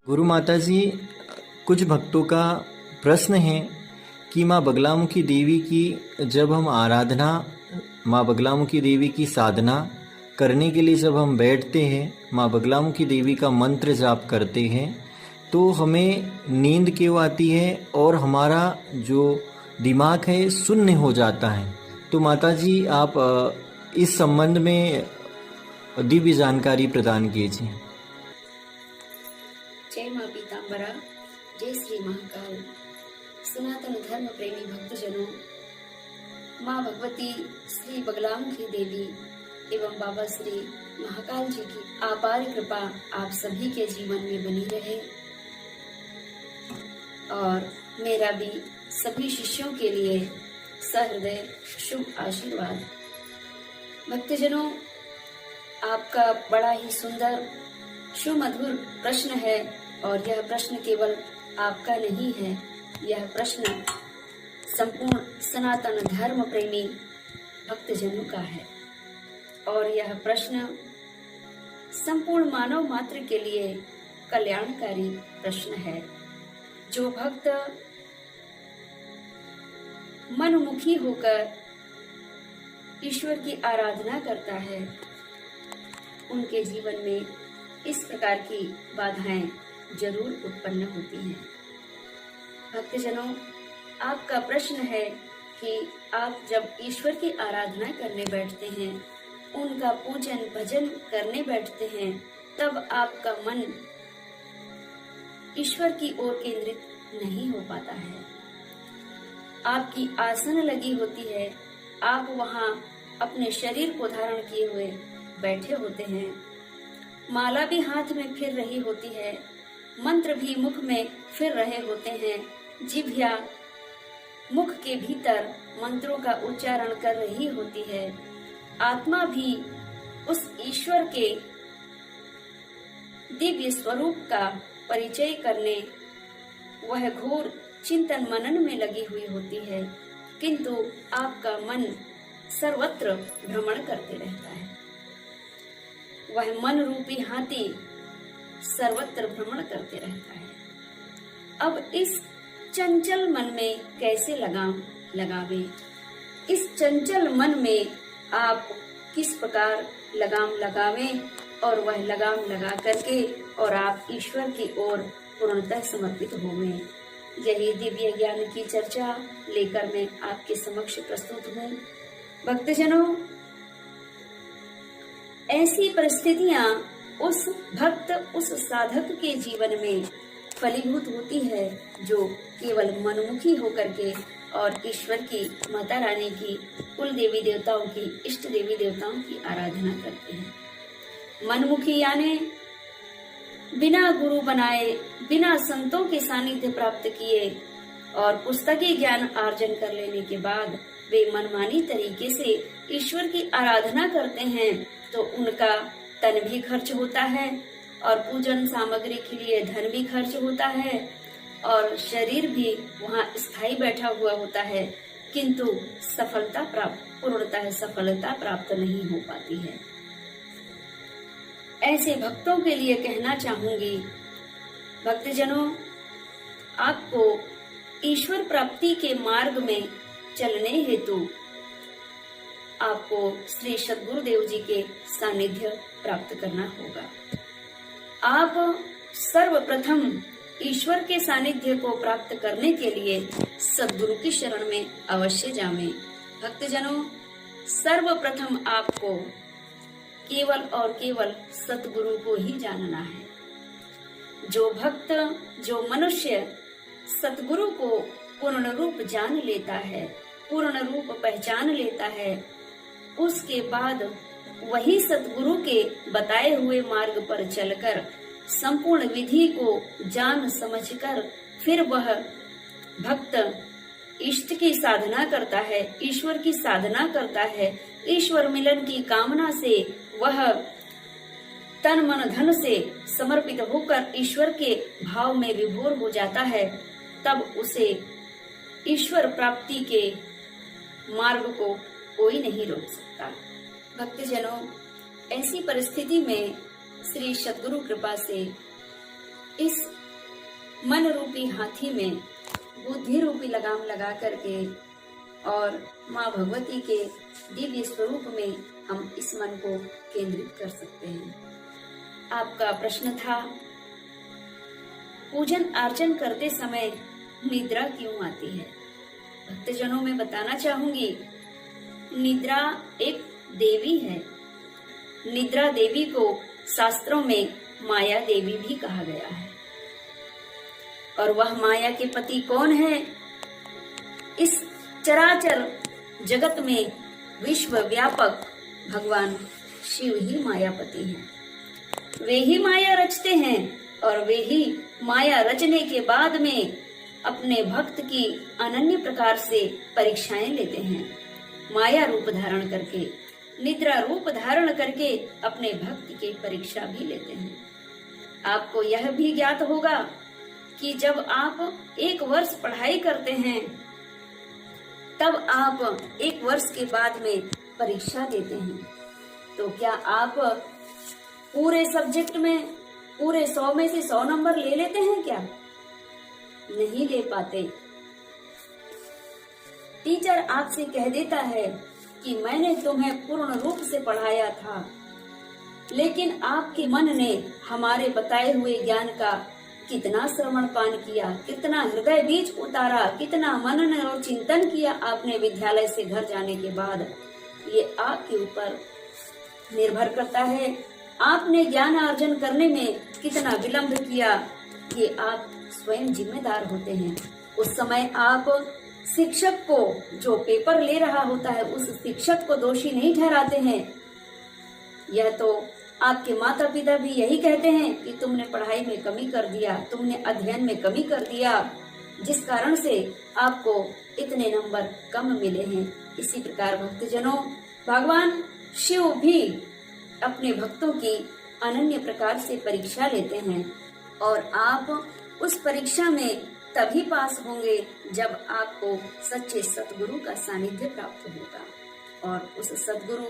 गुरु माता जी, कुछ भक्तों का प्रश्न है कि माँ बगलामुखी देवी की जब हम आराधना, माँ बगलामुखी देवी की साधना करने के लिए जब हम बैठते हैं, माँ बगलामुखी देवी का मंत्र जाप करते हैं, तो हमें नींद क्यों आती है और हमारा जो दिमाग है शून्य हो जाता है। तो माता जी, आप इस संबंध में दिव्य जानकारी प्रदान कीजिए। जय माँ पीताम्बरा, जय श्री महाकाल। सनातन धर्म प्रेमी भक्तजनों, माँ भगवती श्री बगलामुखी देवी एवं बाबा श्री महाकाल जी की अपार कृपा आप सभी के जीवन में बनी रहे और मेरा भी सभी शिष्यों के लिए सहृदय शुभ आशीर्वाद। भक्तजनों, आपका बड़ा ही सुंदर सुमधुर प्रश्न है और यह प्रश्न केवल आपका नहीं है, यह प्रश्न संपूर्ण सनातन धर्म प्रेमी भक्तजनों का है और यह प्रश्न संपूर्ण मानव मात्र के लिए कल्याणकारी प्रश्न है। जो भक्त मनमुखी होकर ईश्वर की आराधना करता है, उनके जीवन में इस प्रकार की बाधाएं जरूर उत्पन्न होती हैं। भक्तजनों, आपका प्रश्न है कि आप जब ईश्वर की आराधना करने बैठते हैं, उनका पूजन भजन करने बैठते हैं, तब आपका मन ईश्वर की ओर केंद्रित नहीं हो पाता है। आपकी आसन लगी होती है, आप वहां अपने शरीर को धारण किए हुए बैठे होते हैं, माला भी हाथ में फिर रही होती है, मंत्र भी मुख में फिर रहे होते हैं, जिह्वा मुख के भीतर मंत्रों का उच्चारण कर रही होती है, आत्मा भी उस ईश्वर के दिव्य स्वरूप का परिचय करने वह घोर चिंतन मनन में लगी हुई होती है, किंतु आपका मन सर्वत्र भ्रमण करते रहता है। वह मन रूपी हाथी सर्वत्र भ्रमण करते रहता है। अब इस चंचल मन में कैसे लगाम लगावे? इस चंचल मन में आप किस प्रकार लगाम लगावें और वह लगाम लगा करके और आप ईश्वर की ओर पूर्णतः समर्पित होवें। यही दिव्य ज्ञान की चर्चा लेकर मैं आपके समक्ष प्रस्तुत हूँ। भक्तजनों, ऐसी परिस्थितियां उस भक्त, उस साधक के जीवन में फलीभूत होती है जो केवल मनमुखी होकर के और ईश्वर की, माता रानी की, कुल देवी देवताओं की, इष्ट देवी देवताओं की आराधना करते हैं। मनमुखी यानी बिना गुरु बनाए, बिना संतों के सानिध्य प्राप्त किए और पुस्तकीय ज्ञान अर्जन कर लेने के बाद वे मनमानी तरीके से ईश्वर की आराधना करते हैं, तो उनका तन भी खर्च होता है और पूजन सामग्री के लिए धन भी खर्च होता है और शरीर भी वहाँ स्थायी बैठा हुआ होता है, किंतु पूर्णतः सफलता प्राप्त नहीं हो पाती है। ऐसे भक्तों के लिए कहना चाहूंगी, भक्तजनों, आपको ईश्वर प्राप्ति के मार्ग में चलने हेतु आपको श्री सद्गुरुदेव जी के सानिध्य प्राप्त करना होगा। आप सर्वप्रथम ईश्वर के सानिध्य को प्राप्त करने के लिए सद्गुरु की शरण में अवश्य जावें। भक्तजनों, सर्वप्रथम आपको केवल और केवल सतगुरु को ही जानना है। जो भक्त, जो मनुष्य सतगुरु को पूर्ण रूप जान लेता है, पूर्ण रूप पहचान लेता है, उसके बाद वही सतगुरु के बताए हुए मार्ग पर चलकर संपूर्ण विधि को जान समझकर फिर वह भक्त इष्ट की साधना करता है, ईश्वर की साधना करता है। ईश्वर मिलन की कामना से वह तन मन धन से समर्पित होकर ईश्वर के भाव में विभोर हो जाता है, तब उसे ईश्वर प्राप्ति के मार्ग को कोई नहीं रोक सकता। भक्तजनों, ऐसी परिस्थिति में श्री सद्गुरु कृपा से इस मन रूपी हाथी में बुद्धि रूपी लगाम लगा करके और माँ भगवती के दिव्य स्वरूप में हम इस मन को केंद्रित कर सकते हैं। आपका प्रश्न था, पूजन अर्चन करते समय निद्रा क्यों आती है? भक्तजनों में बताना चाहूंगी, निद्रा एक देवी है। निद्रा देवी को शास्त्रों में माया देवी भी कहा गया है। और वह माया के पति कौन है? इस चराचर जगत में विश्व व्यापक भगवान शिव ही मायापति हैं। वे ही माया रचते हैं और वे ही माया रचने के बाद में अपने भक्त की अनन्य प्रकार से परीक्षाएं लेते हैं। माया रूप धारण करके, निद्रा रूप धारण करके अपने भक्त की परीक्षा भी लेते हैं। आपको यह भी ज्ञात होगा कि जब आप 1 वर्ष पढ़ाई करते हैं तब आप 1 वर्ष के बाद में परीक्षा देते हैं। तो क्या आप पूरे सब्जेक्ट में पूरे 100 में से 100 नंबर ले लेते हैं क्या? नहीं ले पाते। टीचर आपसे कह देता है कि मैंने तुम्हें पूर्ण रूप से पढ़ाया था, लेकिन आपके मन ने हमारे बताए हुए ज्ञान का कितना श्रवण पान किया, कितना हृदय बीज उतारा, कितना मनन और चिंतन किया आपने विद्यालय से घर जाने के बाद, ये आपके ऊपर निर्भर करता है। आपने ज्ञान अर्जन करने में कितना विलंब किया, ये आप स्वयं जिम्मेदार होते हैं। उस समय आप शिक्षक को, जो पेपर ले रहा होता है, उस शिक्षक को दोषी नहीं ठहराते हैं। यह तो आपके माता पिता भी यही कहते हैं कि तुमने पढ़ाई में कमी कर दिया, तुमने अध्ययन में कमी कर दिया, जिस कारण से आपको इतने नंबर कम मिले हैं। इसी प्रकार भक्तजनों, भगवान शिव भी अपने भक्तों की अनन्य प्रकार से परीक्षा लेते हैं और आप उस परीक्षा में तभी पास होंगे जब आपको सच्चे सतगुरु का सानिध्य प्राप्त होगा। और उस सतगुरु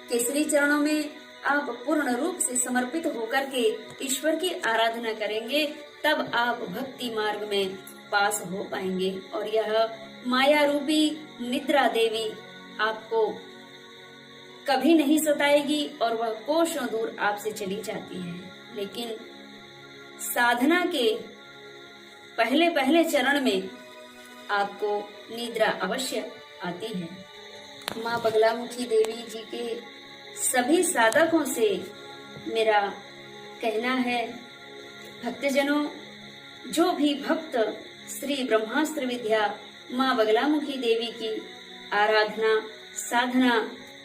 के श्री चरणों में आप पूर्ण रूप से समर्पित होकर के ईश्वर की आराधना करेंगे, तब आप भक्ति मार्ग में पास हो पाएंगे। और यह माया रूपी निद्रा देवी आपको कभी नहीं सताएगी और वह कोसों दूर आपसे चली जाती है। लेकिन साधना के पहले पहले चरण में आपको निद्रा अवश्य आती है। माँ बगलामुखी देवी जी के सभी साधकों से मेरा कहना है, भक्तजनों, जो भी भक्त श्री ब्रह्मास्त्र विद्या माँ बगलामुखी देवी की आराधना साधना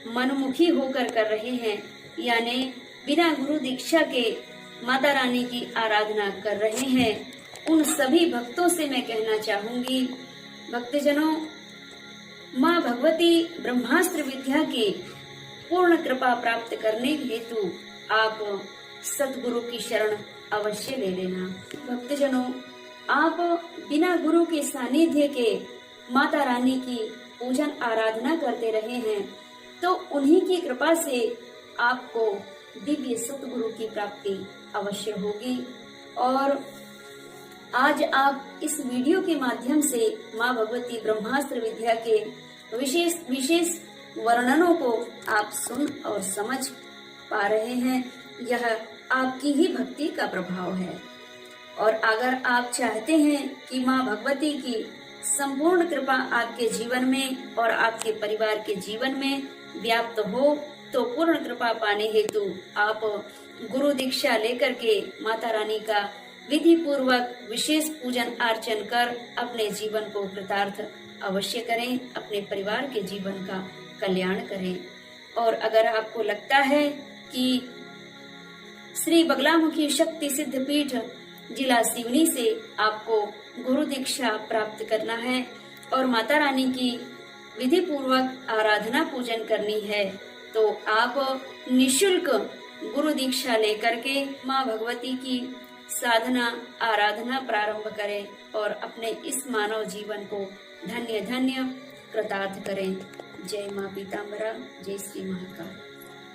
मनमुखी होकर कर रहे हैं, यानी बिना गुरु दीक्षा के माता रानी की आराधना कर रहे हैं, उन सभी भक्तों से मैं कहना चाहूंगी, भक्तजनों, माँ भगवती ब्रह्मास्त्र विद्या की पूर्ण कृपा प्राप्त करने हेतु आप सतगुरु की शरण अवश्य ले लेना। भक्तजनों, आप बिना गुरु के सानिध्य के माता रानी की पूजन आराधना करते रहे हैं, तो उन्हीं की कृपा से आपको दिव्य सतगुरु की प्राप्ति अवश्य होगी। और आज आप इस वीडियो के माध्यम से माँ भगवती ब्रह्मास्त्र विद्या के विशेष वर्णनों को आप सुन और समझ पा रहे हैं। यह आपकी ही भक्ति का प्रभाव है। और अगर आप चाहते हैं कि माँ भगवती की संपूर्ण कृपा आपके जीवन में और आपके परिवार के जीवन में व्याप्त हो, तो पूर्ण कृपा पाने हेतु आप गुरु दीक्षा लेकर के माता रानी का विधि पूर्वक विशेष पूजन अर्चन कर अपने जीवन को कृतार्थ अवश्य करें, अपने परिवार के जीवन का कल्याण करें। और अगर आपको लगता है कि श्री बगलामुखी शक्ति सिद्ध पीठ जिला सिवनी से आपको गुरु दीक्षा प्राप्त करना है और माता रानी की विधि पूर्वक आराधना पूजन करनी है, तो आप निशुल्क गुरु दीक्षा लेकर के माँ भगवती की साधना आराधना प्रारंभ करें और अपने इस मानव जीवन को धन्य धन्य कृतार्थ करें। जय माँ पीताम्बरा, जय श्री महाकाल।